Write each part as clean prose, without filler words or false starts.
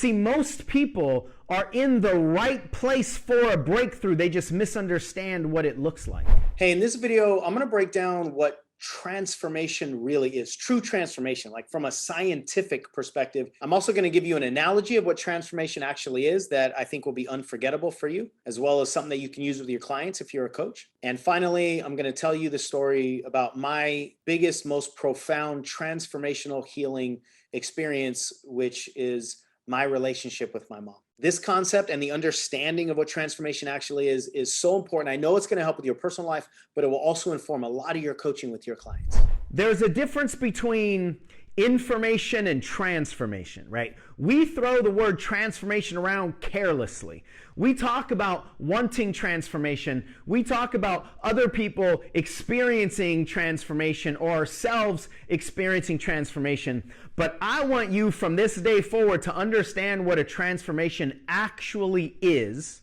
See, most people are in the right place for a breakthrough. They just misunderstand what it looks like. Hey, in this video, I'm going to break down what transformation really is, true transformation, like from a scientific perspective. I'm also going to give you an analogy of what transformation actually is that I think will be unforgettable for you, as well as something that you can use with your clients if you're a coach. And finally, I'm going to tell you the story about my biggest, most profound transformational healing experience, which is my relationship with my mom. This concept and the understanding of what transformation actually is so important. I know it's going to help with your personal life, but it will also inform a lot of your coaching with your clients. There's a difference between information and transformation, right? We throw the word transformation around carelessly. We talk about wanting transformation. We talk about other people experiencing transformation or ourselves experiencing transformation. But I want you from this day forward to understand what a transformation actually is,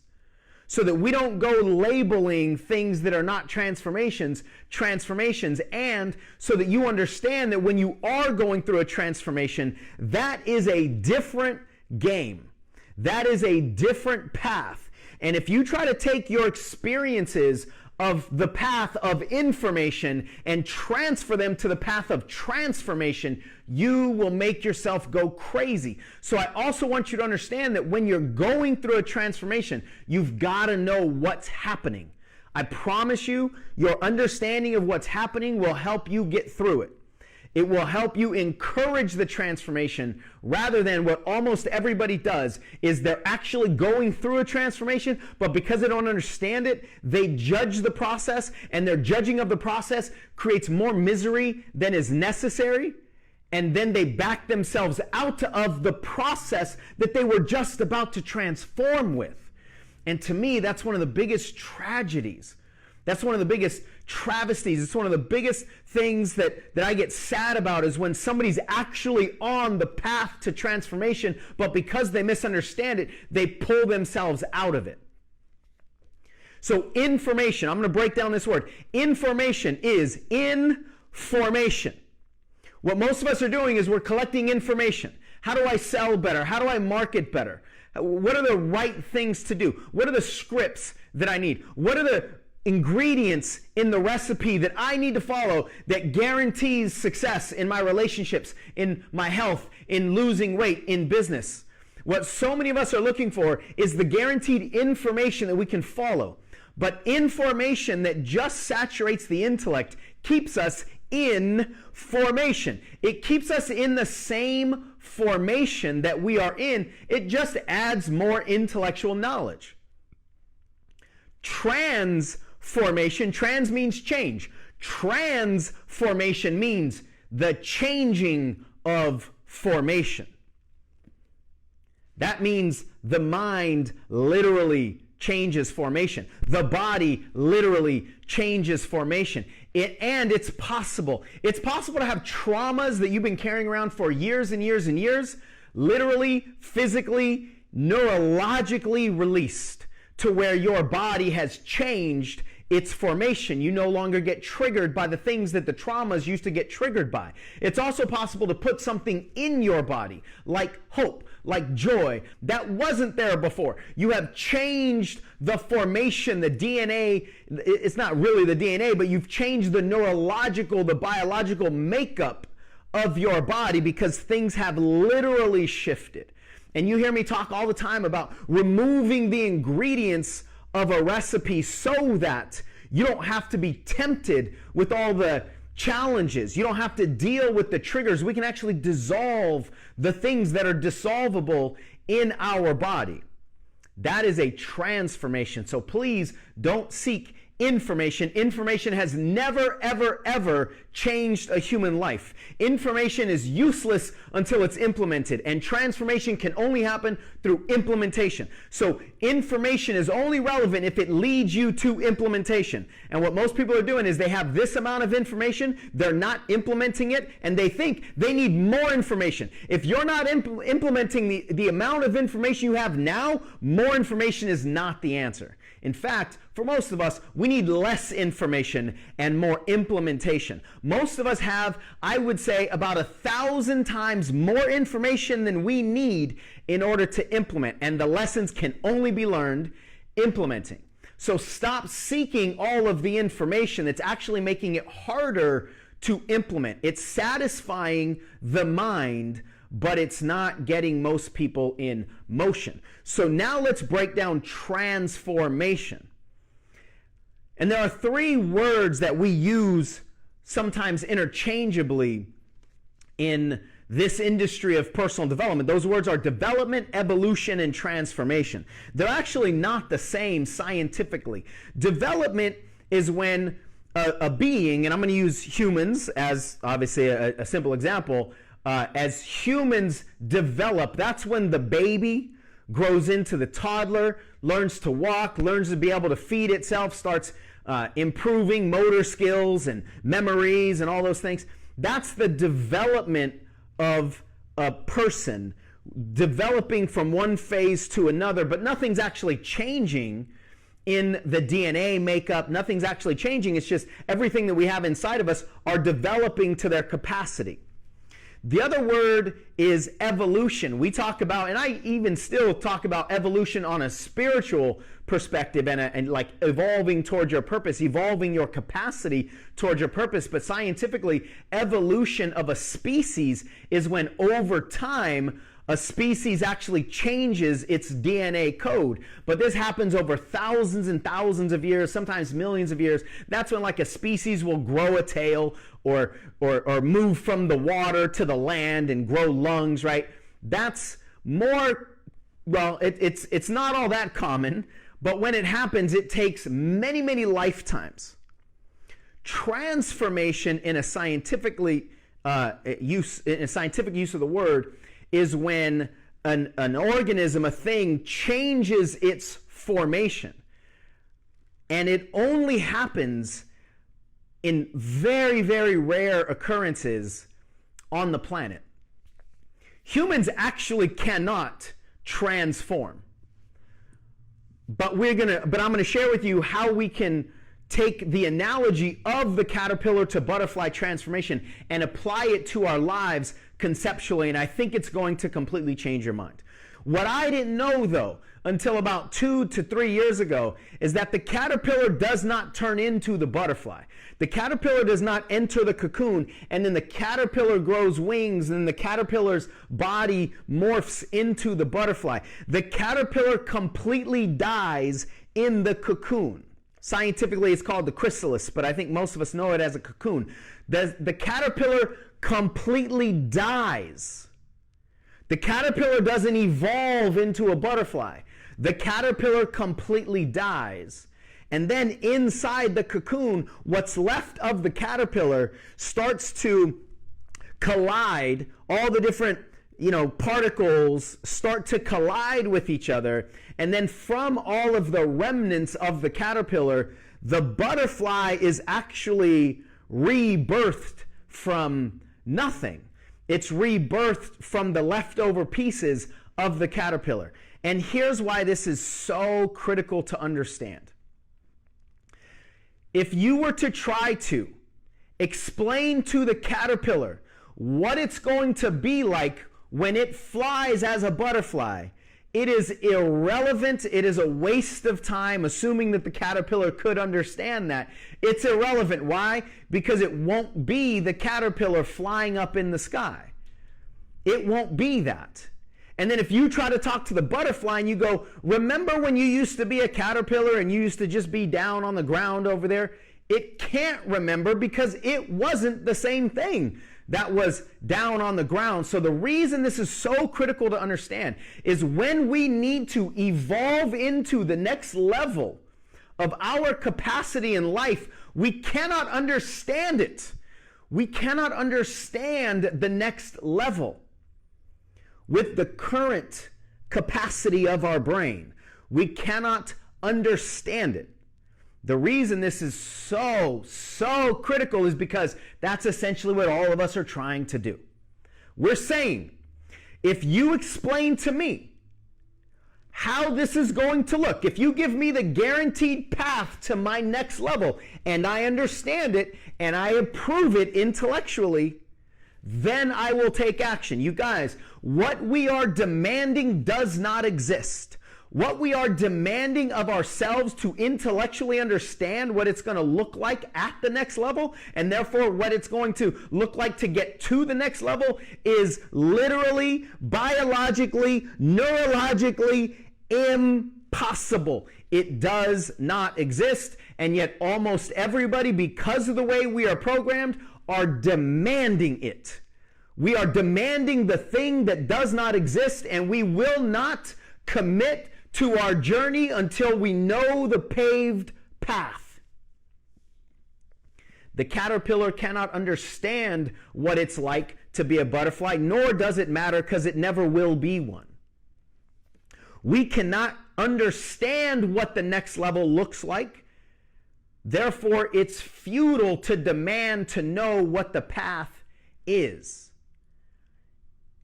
so that we don't go labeling things that are not transformations, and so that you understand that when you are going through a transformation, that is a different game. That is a different path. And if you try to take your experiences of the path of information and transfer them to the path of transformation, you will make yourself go crazy. So I also want you to understand that when you're going through a transformation, you've got to know what's happening. I promise you, your understanding of what's happening will help you get through it. It will help you encourage the transformation rather than what almost everybody does is they're actually going through a transformation, but because they don't understand it, they judge the process, and their judging of the process creates more misery than is necessary, and then they back themselves out of the process that they were just about to transform with. And to me, that's one of the biggest tragedies. That's one of the biggest travesties. It's one of the biggest things that I get sad about is when somebody's actually on the path to transformation, but because they misunderstand it, they pull themselves out of it. So information, I'm going to break down this word. Information is information. What most of us are doing is we're collecting information. How do I sell better? How do I market better? What are the right things to do? What are the scripts that I need? What are the ingredients in the recipe that I need to follow that guarantees success in my relationships, in my health, in losing weight, in business? What so many of us are looking for is the guaranteed information that we can follow. But information that just saturates the intellect keeps us in formation. It keeps us in the same formation that we are in. It just adds more intellectual knowledge. Transformation, trans means change. Transformation means the changing of formation. That means the mind literally changes formation. The body literally changes formation. And it's possible. It's possible to have traumas that you've been carrying around for years and years and years, literally, physically, neurologically released to where your body has changed its formation. You no longer get triggered by the things that the traumas used to get triggered by. It's also possible to put something in your body, like hope, like joy, that wasn't there before. You have changed the formation, the DNA. It's not really the DNA, but you've changed the neurological, the biological makeup of your body because things have literally shifted. And you hear me talk all the time about removing the ingredients of a recipe so that you don't have to be tempted with all the challenges. You don't have to deal with the triggers. We can actually dissolve the things that are dissolvable in our body. That is a transformation. So please don't seek information. Information has never, ever, ever changed a human life. Information is useless until it's implemented, and transformation can only happen through implementation. So information is only relevant if it leads you to implementation. And what most people are doing is they have this amount of information, they're not implementing it, and they think they need more information. If you're not implementing the amount of information you have now, more information is not the answer. In fact, for most of us, we need less information and more implementation. Most of us have, I would say, about 1,000 times more information than we need in order to implement. And the lessons can only be learned implementing. So stop seeking all of the information. It's actually making it harder to implement. It's satisfying the mind, but it's not getting most people in motion. So now let's break down transformation. And there are three words that we use sometimes interchangeably in this industry of personal development. Those words are development, evolution, and transformation. They're actually not the same scientifically. Development is when a being, and I'm going to use humans as obviously a simple example, as humans develop, that's when the baby grows into the toddler, learns to walk, learns to be able to feed itself, starts improving motor skills and memories and all those things. That's the development of a person, developing from one phase to another, but nothing's actually changing in the DNA makeup. Nothing's actually changing. It's just everything that we have inside of us are developing to their capacity. The other word is evolution. We talk about, and I even still talk about evolution on a spiritual perspective and like evolving towards your purpose, evolving your capacity towards your purpose. But scientifically, evolution of a species is when over time a species actually changes its DNA code. But this happens over thousands and thousands of years, sometimes millions of years. That's when like a species will grow a tail or move from the water to the land and grow lungs, right? That's more, well, it's not all that common, but when it happens, it takes many, many lifetimes. Transformation in a scientific use of the word is when an organism, a thing, changes its formation. And it only happens in very, very rare occurrences on the planet. Humans actually cannot transform. But I'm going to share with you how we can take the analogy of the caterpillar to butterfly transformation and apply it to our lives conceptually, and I think it's going to completely change your mind. What I didn't know, though, until about 2 to 3 years ago, is that the caterpillar does not turn into the butterfly. The caterpillar does not enter the cocoon, and then the caterpillar grows wings, and the caterpillar's body morphs into the butterfly. The caterpillar completely dies in the cocoon. Scientifically, it's called the chrysalis, but I think most of us know it as a cocoon. The caterpillar completely dies. The caterpillar doesn't evolve into a butterfly. The caterpillar completely dies. And then inside the cocoon, what's left of the caterpillar starts to collide. All the different, particles start to collide with each other. And then from all of the remnants of the caterpillar, the butterfly is actually rebirthed from nothing. It's rebirthed from the leftover pieces of the caterpillar. And here's why this is so critical to understand. If you were to try to explain to the caterpillar what it's going to be like when it flies as a butterfly, it is irrelevant. It is a waste of time, assuming that the caterpillar could understand that. It's irrelevant. Why? Because it won't be the caterpillar flying up in the sky. It won't be that. And then if you try to talk to the butterfly and you go, remember when you used to be a caterpillar and you used to just be down on the ground over there? It can't remember because it wasn't the same thing that was down on the ground. So the reason this is so critical to understand is when we need to evolve into the next level of our capacity in life, we cannot understand it. We cannot understand the next level with the current capacity of our brain. We cannot understand it. The reason this is so critical is because that's essentially what all of us are trying to do. We're saying, if you explain to me how this is going to look, if you give me the guaranteed path to my next level and I understand it and I approve it intellectually, then I will take action. You guys, what we are demanding does not exist. What we are demanding of ourselves to intellectually understand what it's going to look like at the next level, and therefore what it's going to look like to get to the next level, is literally, biologically, neurologically impossible. It does not exist, and yet almost everybody, because of the way we are programmed, are demanding it. We are demanding the thing that does not exist, and we will not commit to our journey until we know the paved path. The caterpillar cannot understand what it's like to be a butterfly, nor does it matter because it never will be one. We cannot understand what the next level looks like. Therefore, it's futile to demand to know what the path is.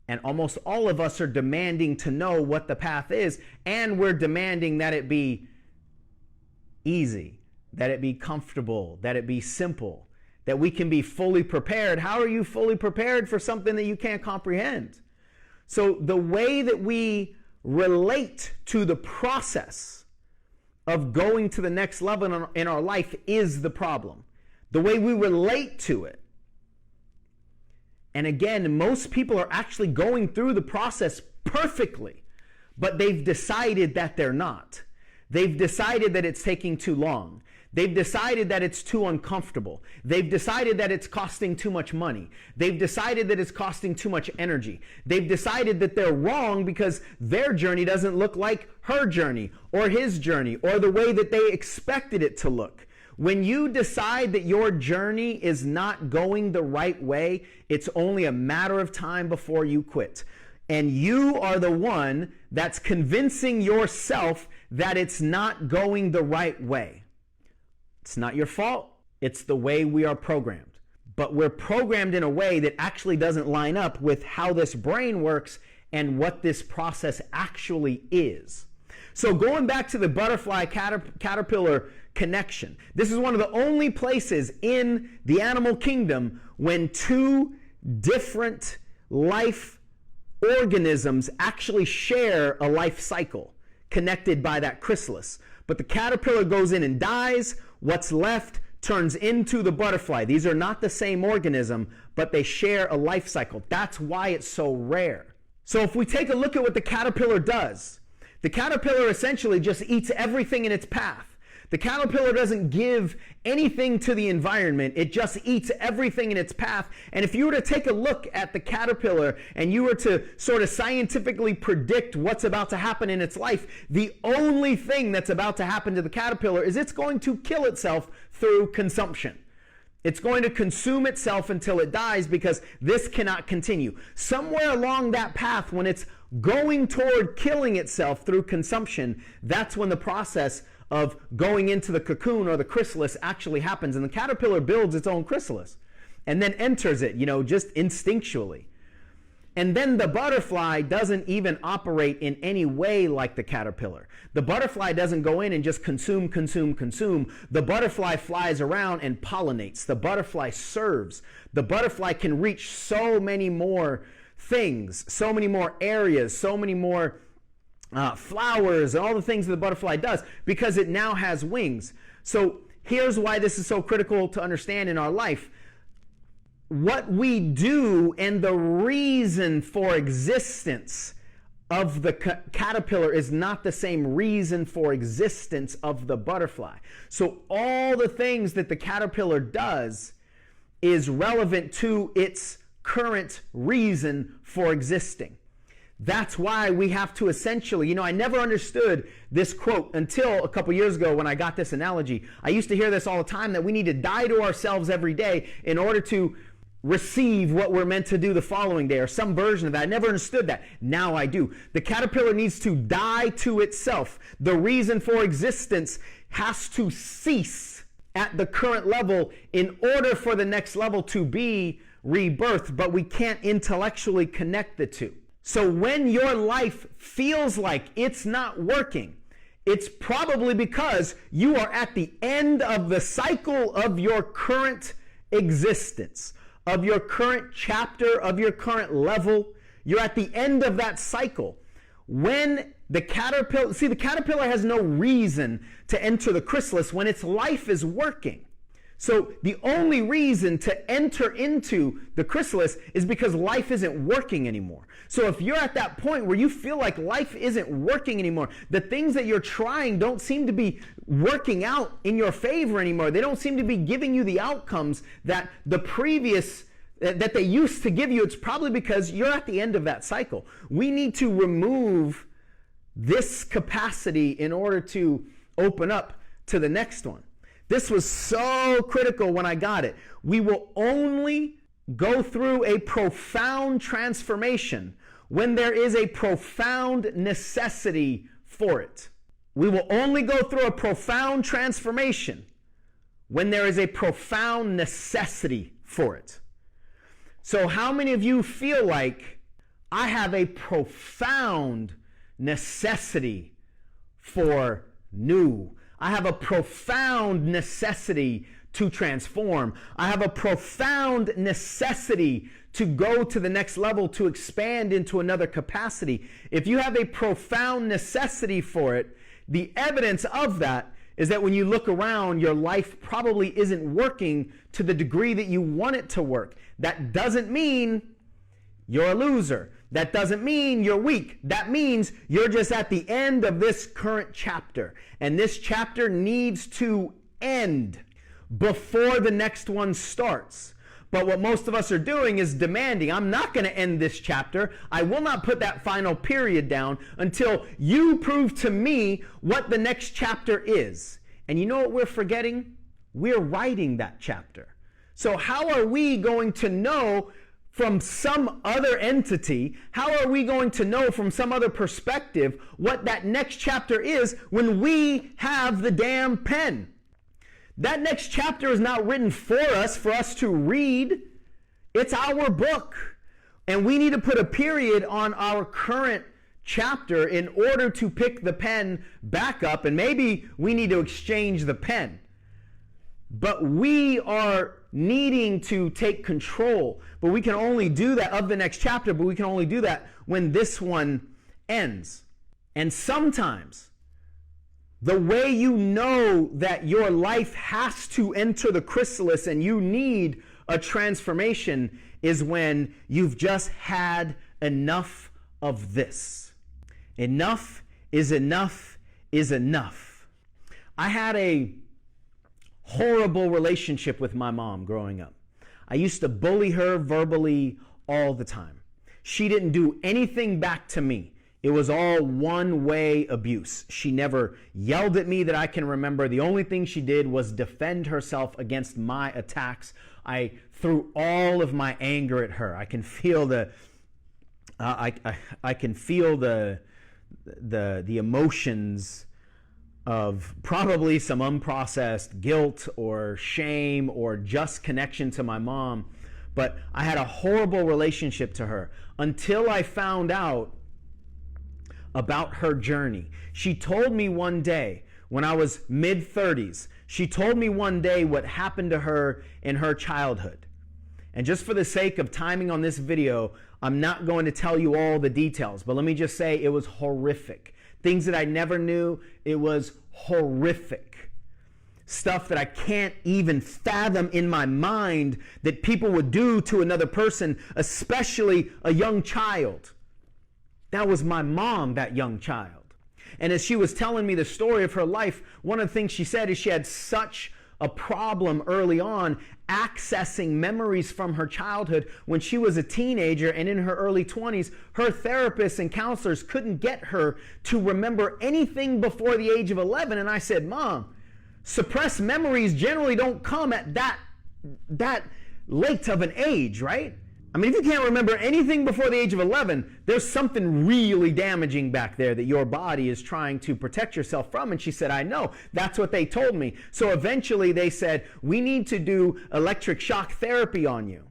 And almost all of us are demanding to know what the path is, and we're demanding that it be easy, that it be comfortable, that it be simple, that we can be fully prepared. How are you fully prepared for something that you can't comprehend? So the way that we relate to the process of going to the next level in our life is the problem. The way we relate to it. And again, most people are actually going through the process perfectly, but they've decided that they're not. They've decided that it's taking too long. They've decided that it's too uncomfortable. They've decided that it's costing too much money. They've decided that it's costing too much energy. They've decided that they're wrong because their journey doesn't look like her journey or his journey or the way that they expected it to look. When you decide that your journey is not going the right way, it's only a matter of time before you quit. And you are the one that's convincing yourself that it's not going the right way. It's not your fault. It's the way we are programmed. But we're programmed in a way that actually doesn't line up with how this brain works and what this process actually is. So going back to the butterfly caterpillar connection, this is one of the only places in the animal kingdom when two different life organisms actually share a life cycle connected by that chrysalis. But the caterpillar goes in and dies. What's left turns into the butterfly. These are not the same organism, but they share a life cycle. That's why it's so rare. So if we take a look at what the caterpillar does, the caterpillar essentially just eats everything in its path. The caterpillar doesn't give anything to the environment. It just eats everything in its path. And if you were to take a look at the caterpillar and you were to sort of scientifically predict what's about to happen in its life, the only thing that's about to happen to the caterpillar is it's going to kill itself through consumption. It's going to consume itself until it dies because this cannot continue. Somewhere along that path, when it's going toward killing itself through consumption, that's when the process of going into the cocoon or the chrysalis actually happens. And the caterpillar builds its own chrysalis and then enters it, just instinctually. And then the butterfly doesn't even operate in any way like the caterpillar. The butterfly doesn't go in and just consume. The butterfly flies around and pollinates. The butterfly serves. The butterfly can reach so many more things, so many more areas, so many more flowers, and all the things that the butterfly does because it now has wings. So here's why this is so critical to understand in our life. What we do and the reason for existence of the caterpillar is not the same reason for existence of the butterfly. So all the things that the caterpillar does is relevant to its current reason for existing. That's why we have to essentially, I never understood this quote until a couple years ago when I got this analogy. I used to hear this all the time, that we need to die to ourselves every day in order to receive what we're meant to do the following day, or some version of that. I never understood that. Now I do. The caterpillar needs to die to itself. The reason for existence has to cease at the current level in order for the next level to be rebirth, but we can't intellectually connect the two. So when your life feels like it's not working, it's probably because you are at the end of the cycle of your current existence, of your current chapter, of your current level. You're at the end of that cycle. When the caterpillar has no reason to enter the chrysalis when its life is working. So the only reason to enter into the chrysalis is because life isn't working anymore. So if you're at that point where you feel like life isn't working anymore, the things that you're trying don't seem to be working out in your favor anymore. They don't seem to be giving you the outcomes that that they used to give you. It's probably because you're at the end of that cycle. We need to remove this capacity in order to open up to the next one. This was so critical when I got it. We will only go through a profound transformation when there is a profound necessity for it. We will only go through a profound transformation when there is a profound necessity for it. So how many of you feel like I have a profound necessity for new? I have a profound necessity to transform. I have a profound necessity to go to the next level, to expand into another capacity. If you have a profound necessity for it, the evidence of that is that when you look around, your life probably isn't working to the degree that you want it to work. That doesn't mean you're a loser. That doesn't mean you're weak. That means you're just at the end of this current chapter. And this chapter needs to end before the next one starts. But what most of us are doing is demanding, I'm not going to end this chapter. I will not put that final period down until you prove to me what the next chapter is. And you know what we're forgetting? We're writing that chapter. So how are we going to know from some other entity, how are we going to know from some other perspective what that next chapter is when we have the damn pen? That next chapter is not written for us to read. It's our book. And we need to put a period on our current chapter in order to pick the pen back up. And maybe we need to exchange the pen. But we are needing to take control. But we can only do that of the next chapter, but we can only do that when this one ends. And sometimes the way you know that your life has to enter the chrysalis and you need a transformation is when you've just had enough of this. Enough is enough is enough. I had a horrible relationship with my mom growing up. I used to bully her verbally all the time. She didn't do anything back to me. It was all one-way abuse. She never yelled at me that I can remember. The only thing she did was defend herself against my attacks. I threw all of my anger at her. I can feel the emotions of probably some unprocessed guilt or shame or just connection to my mom. But I had a horrible relationship to her until I found out about her journey. She told me one day when I was mid-30s, she told me one day what happened to her in her childhood. And just for the sake of timing on this video, I'm not going to tell you all the details, but let me just say it was horrific. Things that I never knew, it was horrific. Stuff that I can't even fathom in my mind that people would do to another person, especially a young child. That was my mom, that young child. And as she was telling me the story of her life, one of the things she said is she had such a problem early on accessing memories from her childhood when she was a teenager and in her early 20s. Her therapists and counselors couldn't get her to remember anything before the age of 11. And I said, Mom, suppressed memories generally don't come at that late of an age, right? I mean, if you can't remember anything before the age of 11, there's something really damaging back there that your body is trying to protect yourself from. And she said, I know. That's what they told me. So eventually they said, we need to do electric shock therapy on you.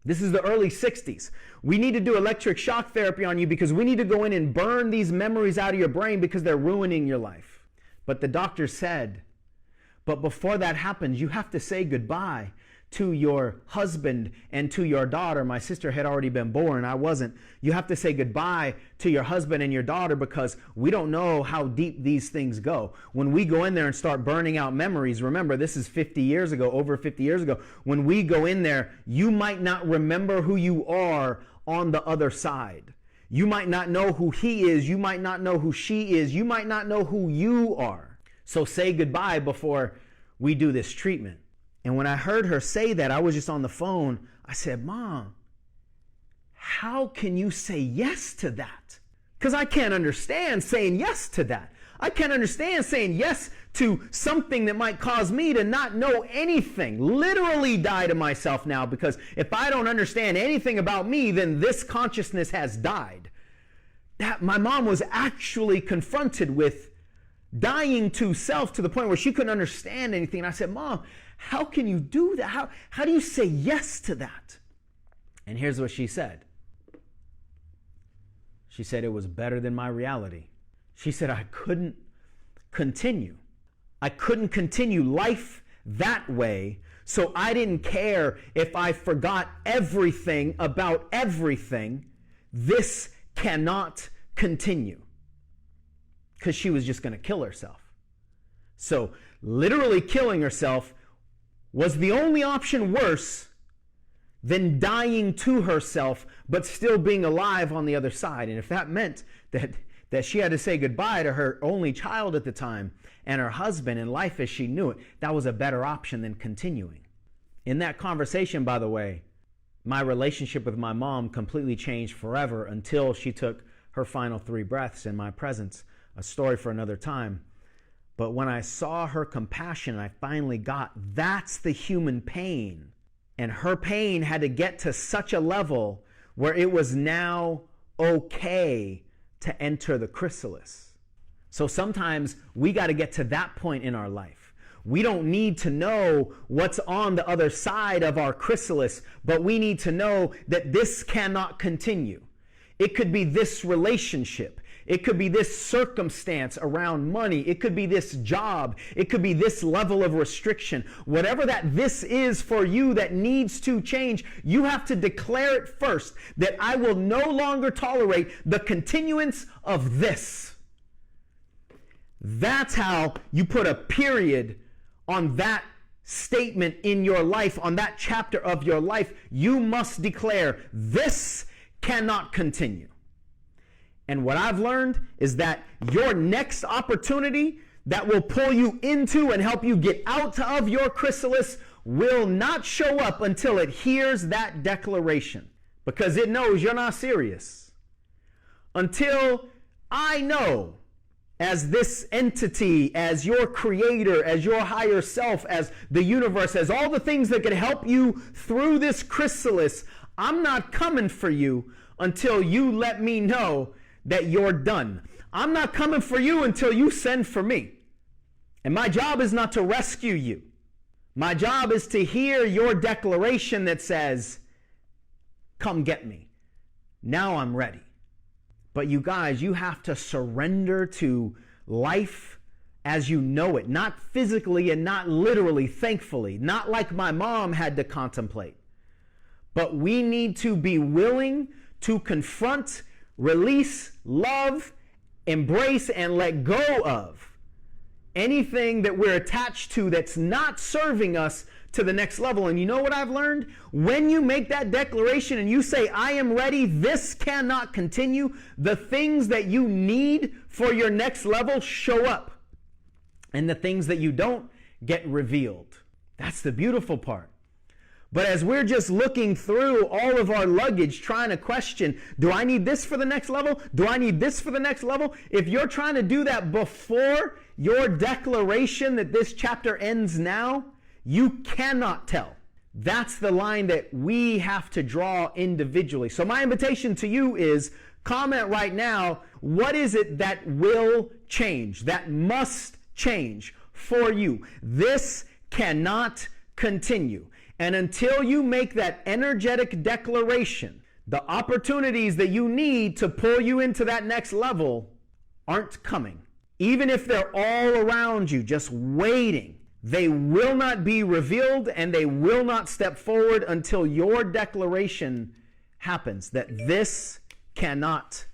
This is the early 60s. We need to do electric shock therapy on you because we need to go in and burn these memories out of your brain because they're ruining your life. But the doctor said, but before that happens, you have to say goodbye to your husband and to your daughter. My sister had already been born. I wasn't. You have to say goodbye to your husband and your daughter because we don't know how deep these things go. When we go in there and start burning out memories, remember, this is 50 years ago, over 50 years ago. When we go in there, you might not remember who you are on the other side. You might not know who he is. You might not know who she is. You might not know who you are. So say goodbye before we do this treatment. And when I heard her say that, I was just on the phone. I said, Mom, how can you say yes to that? Because I can't understand saying yes to that. I can't understand saying yes to something that might cause me to not know anything, literally die to myself now, because if I don't understand anything about me, then this consciousness has died. That my mom was actually confronted with dying to self to the point where she couldn't understand anything. And I said, Mom, how can you do that? How do you say yes to that? And here's what she said. She said it was better than my reality. She said I couldn't continue. I couldn't continue life that way, so I didn't care if I forgot everything about everything. This cannot continue. Because she was just going to kill herself. So literally killing herself was the only option worse than dying to herself, but still being alive on the other side. And if that meant that she had to say goodbye to her only child at the time and her husband and life as she knew it, that was a better option than continuing. In that conversation, by the way, my relationship with my mom completely changed forever until she took her final 3 breaths in my presence. A story for another time. But when I saw her compassion, I finally got, that's the human pain. And her pain had to get to such a level where it was now okay to enter the chrysalis. So sometimes we got to get to that point in our life. We don't need to know what's on the other side of our chrysalis, but we need to know that this cannot continue. It could be this relationship. It could be this circumstance around money. It could be this job. It could be this level of restriction. Whatever that this is for you that needs to change, you have to declare it first, that I will no longer tolerate the continuance of this. That's how you put a period on that statement in your life, on that chapter of your life. You must declare, this cannot continue. And what I've learned is that your next opportunity that will pull you into and help you get out of your chrysalis will not show up until it hears that declaration, because it knows you're not serious. Until I know, as this entity, as your creator, as your higher self, as the universe, as all the things that can help you through this chrysalis, I'm not coming for you until you let me know that you're done. I'm not coming for you until you send for me. And my job is not to rescue you. My job is to hear your declaration that says, come get me. Now I'm ready. But you guys, you have to surrender to life as you know it. Not physically and not literally, thankfully. Not like my mom had to contemplate. But we need to be willing to confront, release, love, embrace, and let go of anything that we're attached to that's not serving us to the next level. And you know what I've learned? When you make that declaration and you say, I am ready, this cannot continue, the things that you need for your next level show up. And the things that you don't get revealed. That's the beautiful part. But as we're just looking through all of our luggage, trying to question, do I need this for the next level? Do I need this for the next level? If you're trying to do that before your declaration that this chapter ends now, you cannot tell. That's the line that we have to draw individually. So my invitation to you is, comment right now, what is it that will change, that must change for you? This cannot continue. And until you make that energetic declaration, the opportunities that you need to pull you into that next level aren't coming. Even if they're all around you, just waiting, they will not be revealed and they will not step forward until your declaration happens that this cannot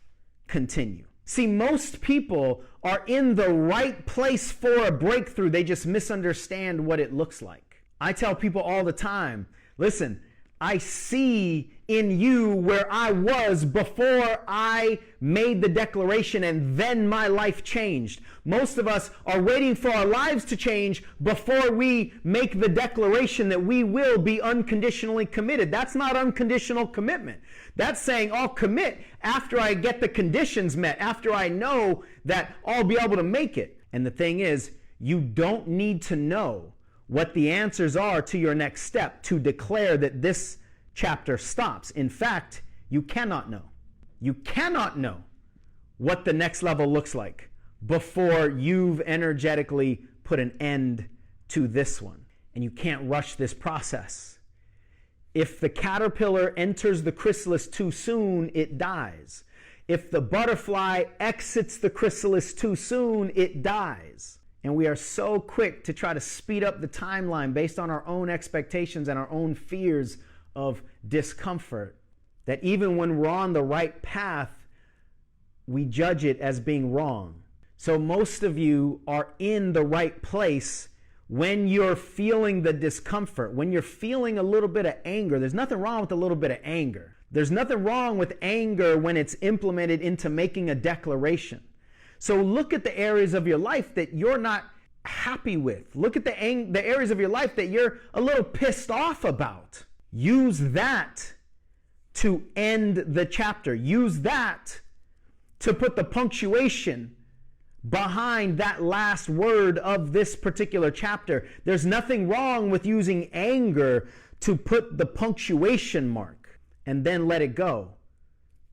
continue. See, most people are in the right place for a breakthrough. They just misunderstand what it looks like. I tell people all the time, listen, I see in you where I was before I made the declaration and then my life changed. Most of us are waiting for our lives to change before we make the declaration that we will be unconditionally committed. That's not unconditional commitment. That's saying I'll commit after I get the conditions met, after I know that I'll be able to make it. And the thing is, you don't need to know what the answers are to your next step to declare that this chapter stops. In fact, you cannot know. You cannot know what the next level looks like before you've energetically put an end to this one. And you can't rush this process. If the caterpillar enters the chrysalis too soon, it dies. If the butterfly exits the chrysalis too soon, it dies. And we are so quick to try to speed up the timeline based on our own expectations and our own fears of discomfort that even when we're on the right path, we judge it as being wrong. So most of you are in the right place when you're feeling the discomfort, when you're feeling a little bit of anger. There's nothing wrong with a little bit of anger. There's nothing wrong with anger when it's implemented into making a declaration. So look at the areas of your life that you're not happy with. Look at the areas of your life that you're a little pissed off about. Use that to end the chapter. Use that to put the punctuation behind that last word of this particular chapter. There's nothing wrong with using anger to put the punctuation mark and then let it go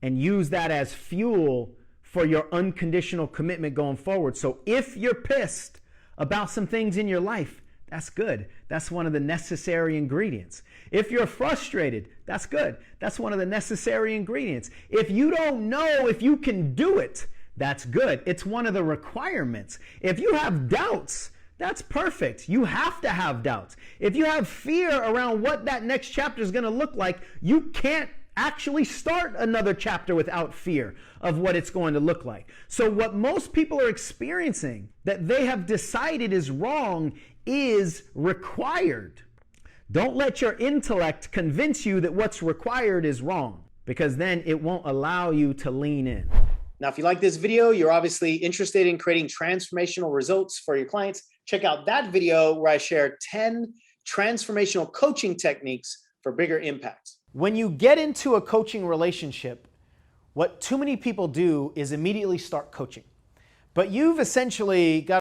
and use that as fuel for your unconditional commitment going forward. So if you're pissed about some things in your life, that's good. That's one of the necessary ingredients. If you're frustrated, that's good. That's one of the necessary ingredients. If you don't know if you can do it, that's good. It's one of the requirements. If you have doubts, that's perfect. You have to have doubts. If you have fear around what that next chapter is going to look like, you can't actually start another chapter without fear of what it's going to look like. So what most people are experiencing that they have decided is wrong is required. Don't let your intellect convince you that what's required is wrong, because then it won't allow you to lean in. Now, if you like this video, you're obviously interested in creating transformational results for your clients. Check out that video where I share 10 transformational coaching techniques for bigger impact. When you get into a coaching relationship, what too many people do is immediately start coaching. But you've essentially got